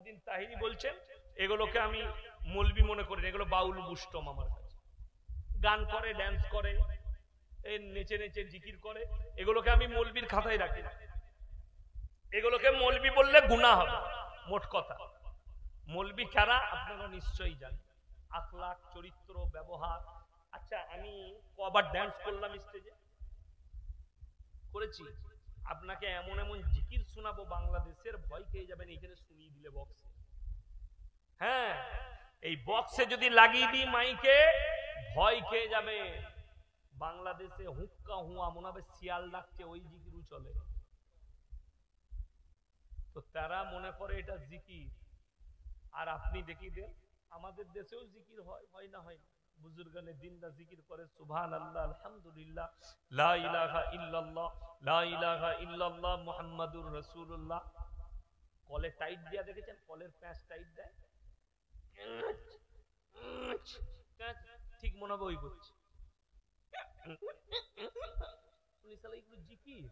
মঈনুদ্দিন তাহিরি বলছেন এগুলোকে আমি মৌলবি মনে করি না, এগুলো বাউল বুষ্টম আমার কাছে। গান করে, ড্যান্স করে, এই নেচে নেচে জিকির করে, এগুলোকে আমি মৌলবির খাতায় রাখি না। এগুলোকে মৌলবি বললে গুনাহ হবে। মোট কথা মৌলবি কারা আপনারা নিশ্চয়ই জানেন, আখলাক, চরিত্র, ব্যবহার। আচ্ছা, আমি কবার ড্যান্স করলাম স্টেজে, করেছি। আপনাকে এমন এমন জিকির শোনাবো বাংলাদেশের, ভয় খেয়ে যাবেন এখানে শুনিয়ে দিলে বক্সে। হ্যাঁ, এই বক্সে যদি লাগিয়ে দিই মাইকে, ভয় খেয়ে যাবে। বাংলাদেশে হুক্কা হুয়া মনে হবে শিয়াল ডাকছে, ওই জিকিরও চলে। তো তারা মনে করে এটা জিকির, আর আপনি দেখিয়ে দেন আমাদের দেশেও জিকির হয়, হয় না? হয় না? বুজুর্গানে দিনরা জিকির করে সুবহানাল্লাহ, আলহামদুলিল্লাহ, লা ইলাহা ইল্লাল্লাহ, লা ইলাহা ইল্লাল্লাহ, মুহাম্মাদুর রাসূলুল্লাহ। কলে টাইট দিয়া দেখেছেন? কলের প্যাঁচ টাইট দেয়, ঠিক মনে হবে ওই করছে। জিকির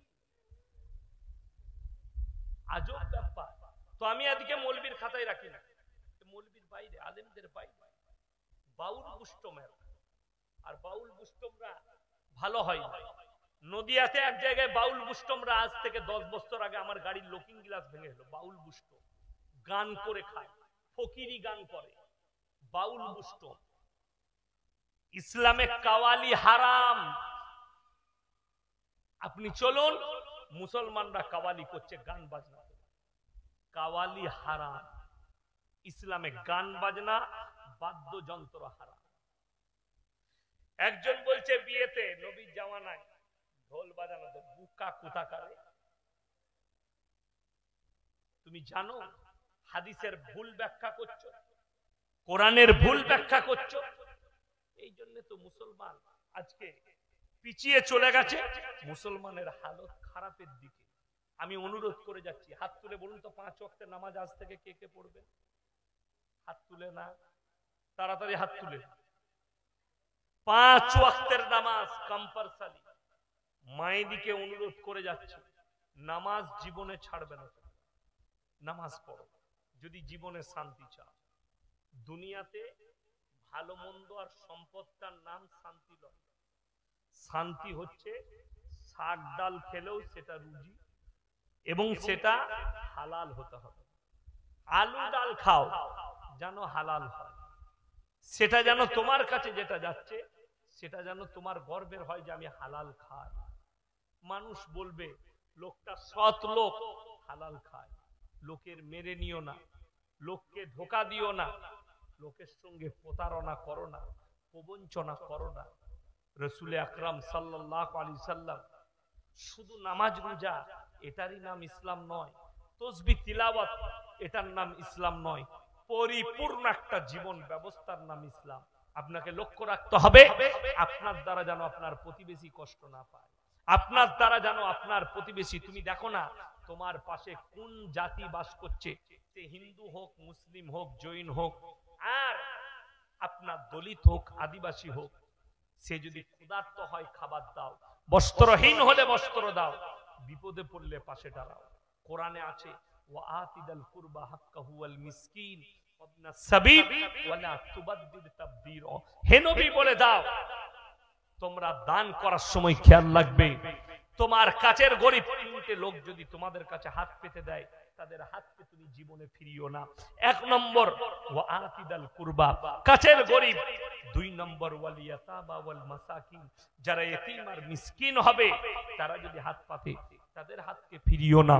আজব ব্যাপার। তো আমি এদিকে মৌলবীর খাতায় রাখি না, মৌলবীর বাইরে, আলেমদের বাইরে বাউল বুষ্টমের। আর বাউল বুষ্টমরা ভালো হয় না। নদিয়াতে এক জায়গায় বাউল বুষ্টমরা আজ থেকে 10 বছর আগে আমার গাড়ির লুকিং গ্লাস ভেঙে গেল। বাউল বুষ্টম গান করে খায়, ফকিরি গান করে, বাউল বুষ্টম। ইসলামে কাওয়ালি হারাম। আপনি চলুন, মুসলমানরা কাওয়ালি করছে, গান বাজনা। কাওয়ালি হারাম। ইসলামে গান বাজনা, বাদ্যযন্ত্র হারাম। একজন বলছে বিয়েতে নবীর জামানায় ঢোল বাজানো তো বুকা কোথাকারে। তুমি জানো হাদিসের ভুল ব্যাখ্যা করছো, কোরআনের ভুল ব্যাখ্যা করছো। এই জন্য তো মুসলমান আজকে পিছিয়ে চলে গেছে, মুসলমানের হালত খারাপের দিকে। আমি অনুরোধ করে যাচ্ছি, হাত তুলে বলুন তো 5 ওয়াক্তের নামাজ আজ থেকে কে কে পড়বে? হাত তুলে না, তাড়াতাড়ি হাত তুলে। 5 ওয়াক্তের নামাজ কম্পালসারি। মায়েদিকে অনুরোধ করে যাচ্ছে, নামাজ জীবনে ছাড়বে না। নামাজ পড়ো যদি জীবনে শান্তি চাও। দুনিয়াতে ভালো মন্দ আর সম্পদটার নাম শান্তি নয়। শান্তি হচ্ছে শাক ডাল খেলেও সেটা রুজি, এবং সেটা হালাল হতে হবে। আলু ডাল খাও যেন হালাল হয়, সেটা যেন তোমার কাছে যেটা যাচ্ছে সেটা যেন তোমার গর্বের হয় যে আমি হালাল খাই। মানুষ বলবে লোকটা সৎ লোক, হালাল খায়। লোকের মেরে নিও না, লোককে ধোঁকা দিও না, লোকের সঙ্গে প্রতারণা করো না, প্রবঞ্চনা করো না। রাসূল আকরাম সাল্লাল্লাহু আলাইহি সাল্লাম শুধু নামাজ রোজা এটারই নাম ইসলাম নয়, তাসবিহ তিলাওয়াত এটার নাম ইসলাম নয়, পরিপূর্ণ একটা জীবন ব্যবস্থার নাম ইসলাম। আপনাকে লক্ষ্য রাখতে হবে আপনার দ্বারা যেন আপনার প্রতিবেশী কষ্ট না পায়, আপনার দ্বারা যেন আপনার প্রতিবেশী, তুমি দেখো না তোমার পাশে কোন জাতি বাস করছে, সে হিন্দু হোক, মুসলিম হোক, জৈন হোক, আর আপনার দলিত হোক, আদিবাসী হোক, সে যদি ক্ষুধার্ত হয় খাবার দাও, বস্ত্রহীন হলে বস্ত্র দাও, বিপদে পড়লে পাশে দাঁড়াও। কোরআনে আছে ওয়াআতিদাল কুরবা হাক্কাহু ওয়াল মিসকিন ওয়াবনাস সাবিল ওয়ালা তুবাদদির তাবদীরা। হে নবী বলে দাও, তোমরা দান করার সময় খেয়াল রাখবে তোমার কাছের গরিব 3টে লোক যদি তোমাদের কাছে হাত পেতে দেয়, তাদের হাতকে তুমি জীবনে ফিরিও না। 1 নম্বর ওয়াআতিদাল কুরবা, কাছের গরিব। 2 নম্বর ওয়াল ইয়াতামা ওয়াল মাসাকিন, যারা ইতিম আর মিসকিন হবে তারা যদি হাত পাতে তাদের হাতকে ফিরিও না।